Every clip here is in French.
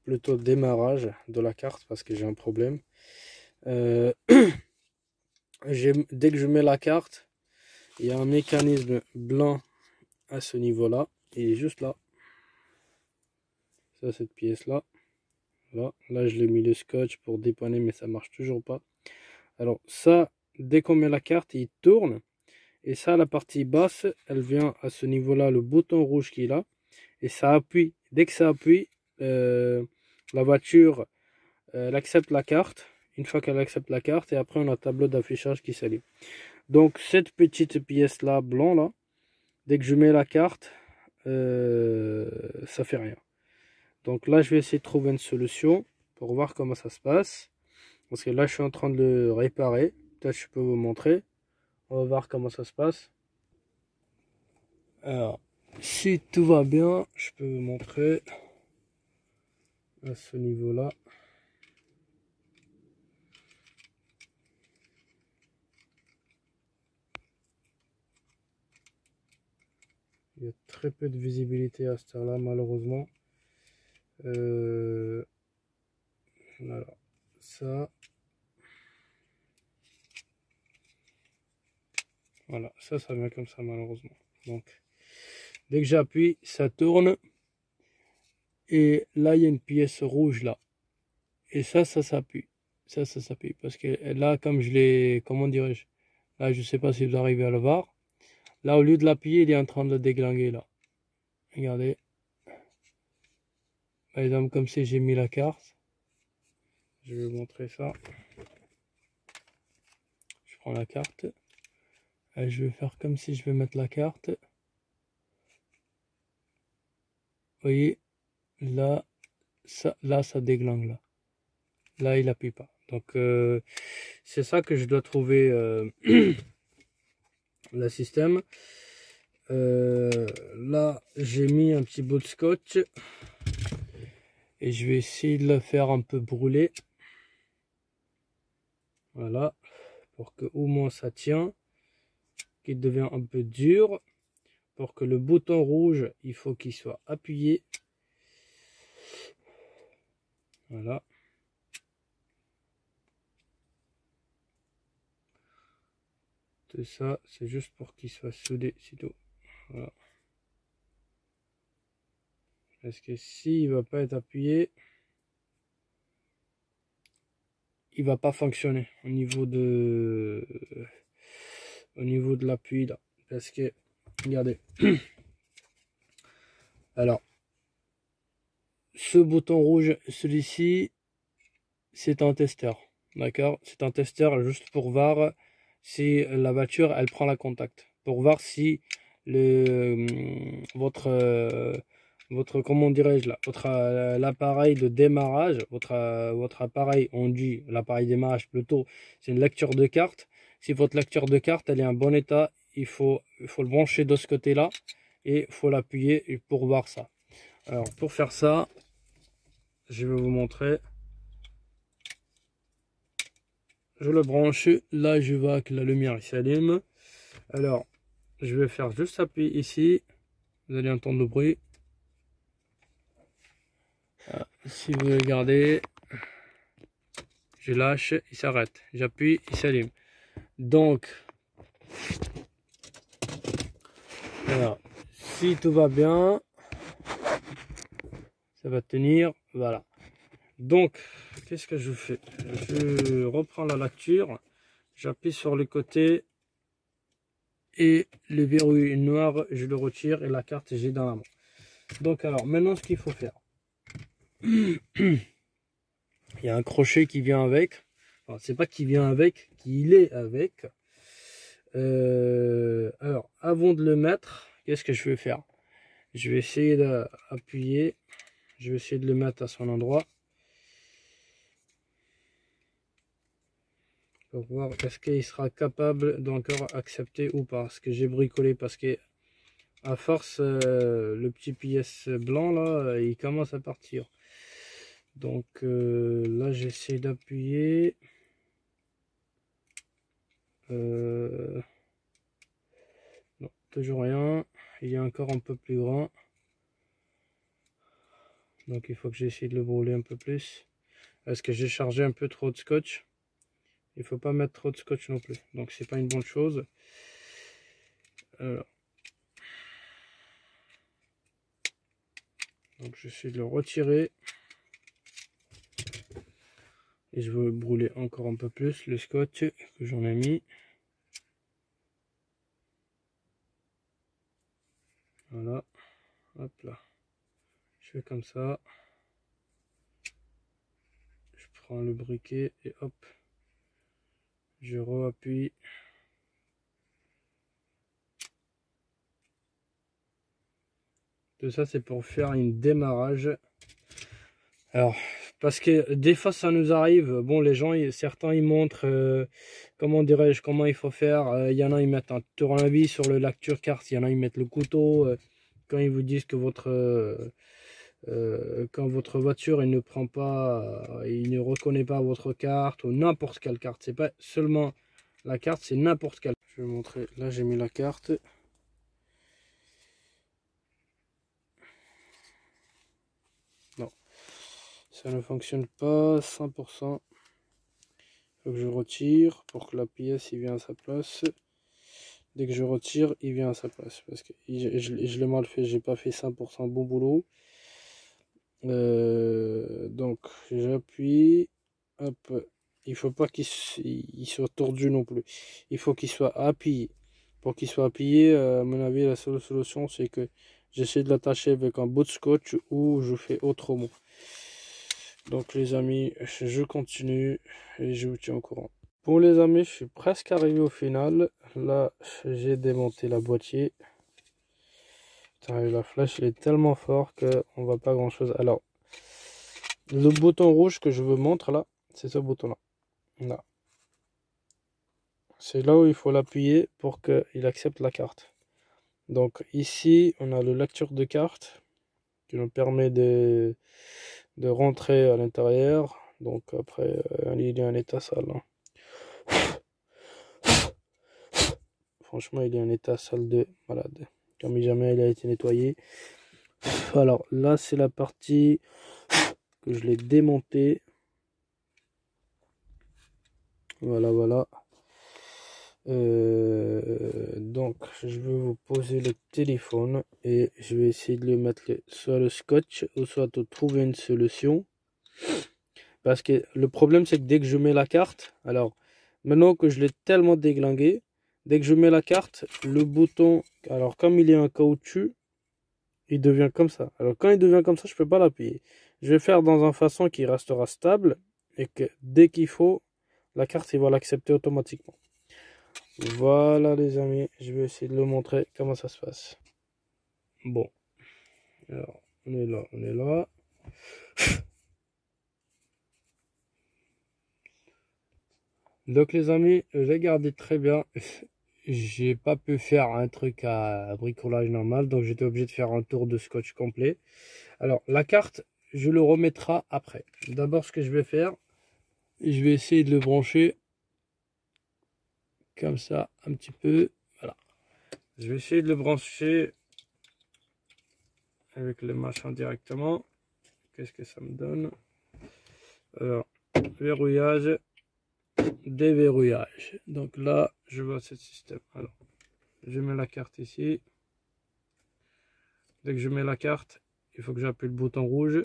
Plutôt démarrage de la carte parce que j'ai un problème. Dès que je mets la carte, il y a un mécanisme blanc à ce niveau-là. Il est juste là. Ça, cette pièce-là. Là, je l'ai mis le scotch pour dépanner, mais ça marche toujours pas. Alors ça, dès qu'on met la carte, il tourne. Et ça, la partie basse, elle vient à ce niveau-là, le bouton rouge qui est là. Et ça appuie. Dès que ça appuie, la voiture, elle accepte la carte. Une fois qu'elle accepte la carte, et après on a un tableau d'affichage qui s'allume. Donc cette petite pièce là, blanc là, dès que je mets la carte, ça fait rien. Donc là, je vais essayer de trouver une solution pour voir comment ça se passe. Parce que là, je suis en train de le réparer. Peut-être je peux vous montrer. On va voir comment ça se passe. Alors, si tout va bien, je peux vous montrer à ce niveau-là. Il y a très peu de visibilité à cette heure-là, malheureusement. Voilà, ça. Voilà, ça vient comme ça, malheureusement. Donc, dès que j'appuie, ça tourne. Et là, il y a une pièce rouge là. Et ça s'appuie. Ça s'appuie. Parce que là, comme je l'ai, comment dirais-je? Là, je sais pas si vous arrivez à le voir. Là, au lieu de l'appuyer, il est en train de le déglinguer là. Regardez. Par exemple, comme si j'ai mis la carte. Je vais vous montrer ça. Je prends la carte. Et je vais faire comme si je vais mettre la carte. Vous voyez, là, ça déglingue là. Là, il appuie pas. Donc, c'est ça que je dois trouver le système. Là, j'ai mis un petit bout de scotch. Et je vais essayer de le faire un peu brûler. Voilà. Pour que au moins ça tient. Qu'il devient un peu dur. Pour que le bouton rouge, il faut qu'il soit appuyé. Voilà. Tout ça, c'est juste pour qu'il soit soudé, c'est tout. Voilà. Parce que s'il ne va pas être appuyé, il va pas fonctionner au niveau de l'appui là. Parce que, regardez. Alors, ce bouton rouge, celui-ci, c'est un testeur. D'accord? C'est un testeur juste pour voir si la voiture, elle prend la contact. Pour voir si votre comment dirais-je là, l'appareil de démarrage, votre appareil, on dit l'appareil démarrage plutôt, c'est une lecture de carte. Si votre lecture de carte elle est en bon état, il faut le brancher de ce côté là et il faut l'appuyer pour voir ça. Alors pour faire ça, je vais vous montrer. Je le branche, là je vois que la lumière s'allume. Alors je vais faire juste appuyer ici, vous allez entendre le bruit. Si vous regardez, je lâche, il s'arrête. J'appuie, il s'allume. Donc, alors, si tout va bien, ça va tenir. Voilà. Donc, qu'est-ce que je fais? Je reprends la lecture, j'appuie sur le côté et le verrouille noir, je le retire et la carte, j'ai dans la main. Donc, alors, maintenant, ce qu'il faut faire. Il y a un crochet qui vient avec. Enfin, c'est pas qui vient avec, qu'il est avec. Alors, avant de le mettre, qu'est-ce que je vais faire? Je vais essayer d'appuyer. Je vais essayer de le mettre à son endroit. Pour voir est-ce qu'il sera capable d'encore accepter ou pas. Ce que j'ai bricolé parce que à force, le petit pièce blanc là, il commence à partir. Donc là, j'essaie d'appuyer. Non, toujours rien. il est encore un peu plus grand. Donc il faut que j'essaie de le brûler un peu plus. Parce que j'ai chargé un peu trop de scotch. Il faut pas mettre trop de scotch non plus. Donc c'est pas une bonne chose. Alors. Donc j'essaie de le retirer. Et je veux brûler encore un peu plus le scotch que j'en ai mis. Voilà. Hop là. Je fais comme ça. Je prends le briquet et hop. Je re-appuie. Tout ça c'est pour faire un démarrage. Alors, parce que des fois ça nous arrive, bon les gens, certains ils montrent, comment dirais-je, comment il faut faire. Il y en a ils mettent un tournevis sur le lecture carte, il y en a ils mettent le couteau. Quand ils vous disent que quand votre voiture il ne prend pas, il ne reconnaît pas votre carte ou n'importe quelle carte, c'est pas seulement la carte, c'est n'importe quelle. Je vais vous montrer, là j'ai mis la carte. Non, ça ne fonctionne pas 100%. Il faut que je retire pour que la pièce il vient à sa place. Dès que je retire, il vient à sa place. Parce que je l'ai mal fait, j'ai pas fait 100% bon boulot. Donc j'appuie. Hop. Il faut pas qu'il soit tordu non plus. Il faut qu'il soit appuyé. Pour qu'il soit appuyé, à mon avis, la seule solution c'est que j'essaie de l'attacher avec un bout de scotch ou je fais autrement. Donc les amis, je continue et je vous tiens au courant. Bon les amis, je suis presque arrivé au final. Là, j'ai démonté la boîtier. Putain, la flèche elle est tellement fort qu'on voit pas grand chose. Alors, le bouton rouge que je vous montre là, c'est ce bouton là. Là. C'est là où il faut l'appuyer pour qu'il accepte la carte. Donc ici, on a le lecture de carte qui nous permet de rentrer à l'intérieur. Donc après, il est en état sale. Hein. Franchement, il est en état sale de malade. Comme jamais il a été nettoyé. Alors là, c'est la partie que je l'ai démontée. Voilà, voilà. Donc, je vais vous poser le téléphone et je vais essayer de le mettre soit le scotch ou soit de trouver une solution. Parce que le problème, c'est que dès que je mets la carte, alors maintenant que je l'ai tellement déglingué, dès que je mets la carte, le bouton, alors comme il est en caoutchouc, il devient comme ça. Alors quand il devient comme ça, je peux pas l'appuyer. Je vais faire dans une façon qui restera stable et que dès qu'il faut, la carte il va l'accepter automatiquement. Voilà les amis, je vais essayer de le montrer comment ça se passe. Bon, alors on est là, on est là. Donc les amis, regardez très bien. J'ai pas pu faire un truc à bricolage normal, donc j'étais obligé de faire un tour de scotch complet. Alors la carte, je le remettrai après. D'abord ce que je vais faire, je vais essayer de le brancher comme ça un petit peu. Voilà. Je vais essayer de le brancher avec le machin directement. Qu'est-ce que ça me donne? Alors, verrouillage, déverrouillage. Donc là, je vois ce système. Alors, je mets la carte ici. Dès que je mets la carte, il faut que j'appuie le bouton rouge.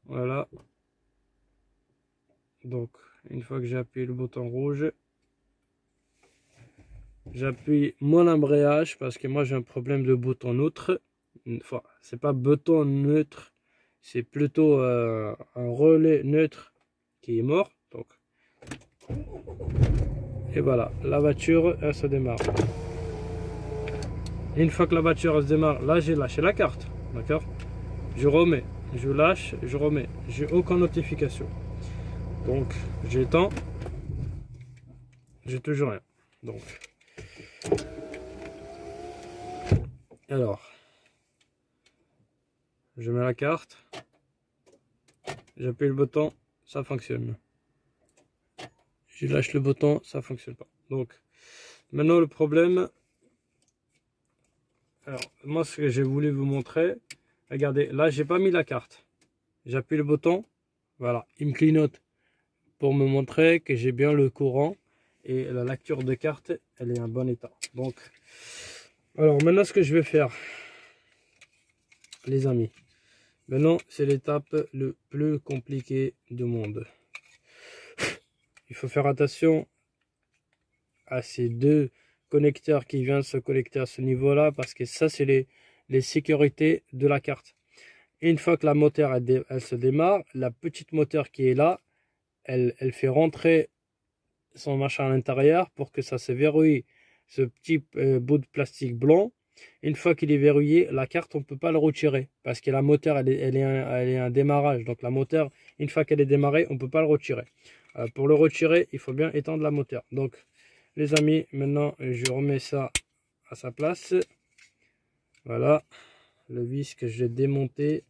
Voilà. Donc, une fois que j'ai appuyé le bouton rouge, j'appuie mon embrayage parce que moi j'ai un problème de bouton neutre. Enfin, c'est pas bouton neutre, c'est plutôt un relais neutre qui est mort. Donc, et voilà, la voiture elle se démarre. Une fois que la voiture elle se démarre, là j'ai lâché la carte, d'accord? Je remets, je lâche, je remets. J'ai aucune notification. Donc j'éteins, j'ai toujours rien. Donc, alors, je mets la carte, j'appuie le bouton, ça fonctionne. Je lâche le bouton, ça fonctionne pas. Donc, maintenant le problème, Alors, moi, ce que j'ai voulu vous montrer, regardez, là, j'ai pas mis la carte. J'appuie le bouton, voilà, il me clignote pour me montrer que j'ai bien le courant et la lecture de carte, elle est en bon état. Donc, alors maintenant, ce que je vais faire, les amis, maintenant, c'est l'étape le plus compliquée du monde. Il faut faire attention à ces deux connecteurs qui viennent se connecter à ce niveau-là, parce que ça, c'est les sécurités de la carte. Et une fois que la moteur elle se démarre, la petite moteur qui est là, elle fait rentrer son machin à l'intérieur pour que ça se verrouille, ce petit bout de plastique blanc. Une fois qu'il est verrouillé, la carte, on ne peut pas le retirer parce que la moteur, elle est un démarrage. Donc la moteur, une fois qu'elle est démarrée, on ne peut pas le retirer. Pour le retirer, il faut bien étendre la moteur. Donc les amis, maintenant je remets ça à sa place. Voilà, le vis que j'ai démonté,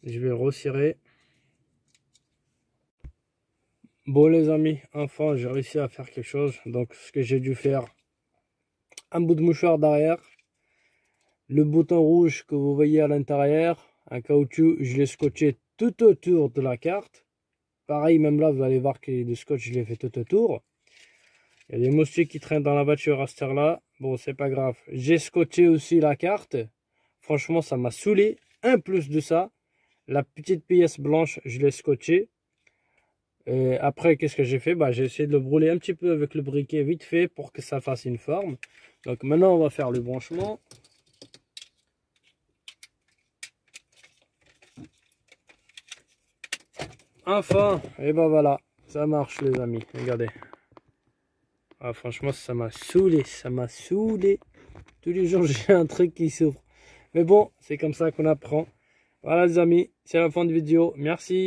je vais le resserrer. Bon les amis, enfin j'ai réussi à faire quelque chose. Donc ce que j'ai dû faire, un bout de mouchoir derrière, le bouton rouge que vous voyez à l'intérieur, un caoutchouc, je l'ai scotché tout autour de la carte. Pareil, même là vous allez voir que le scotch je l'ai fait tout autour. Il y a des moustiques qui traînent dans la voiture à cette heure là. Bon, c'est pas grave. J'ai scotché aussi la carte. Franchement, ça m'a saoulé. En plus de ça, la petite pièce blanche, je l'ai scotché. Et après, qu'est-ce que j'ai fait? Bah, j'ai essayé de le brûler un petit peu avec le briquet vite fait pour que ça fasse une forme. Donc maintenant, on va faire le branchement. Enfin, et ben voilà, ça marche les amis. Regardez. Ah, franchement, ça m'a saoulé, ça m'a saoulé. Tous les jours, j'ai un truc qui s'ouvre. Mais bon, c'est comme ça qu'on apprend. Voilà les amis, c'est la fin de vidéo. Merci.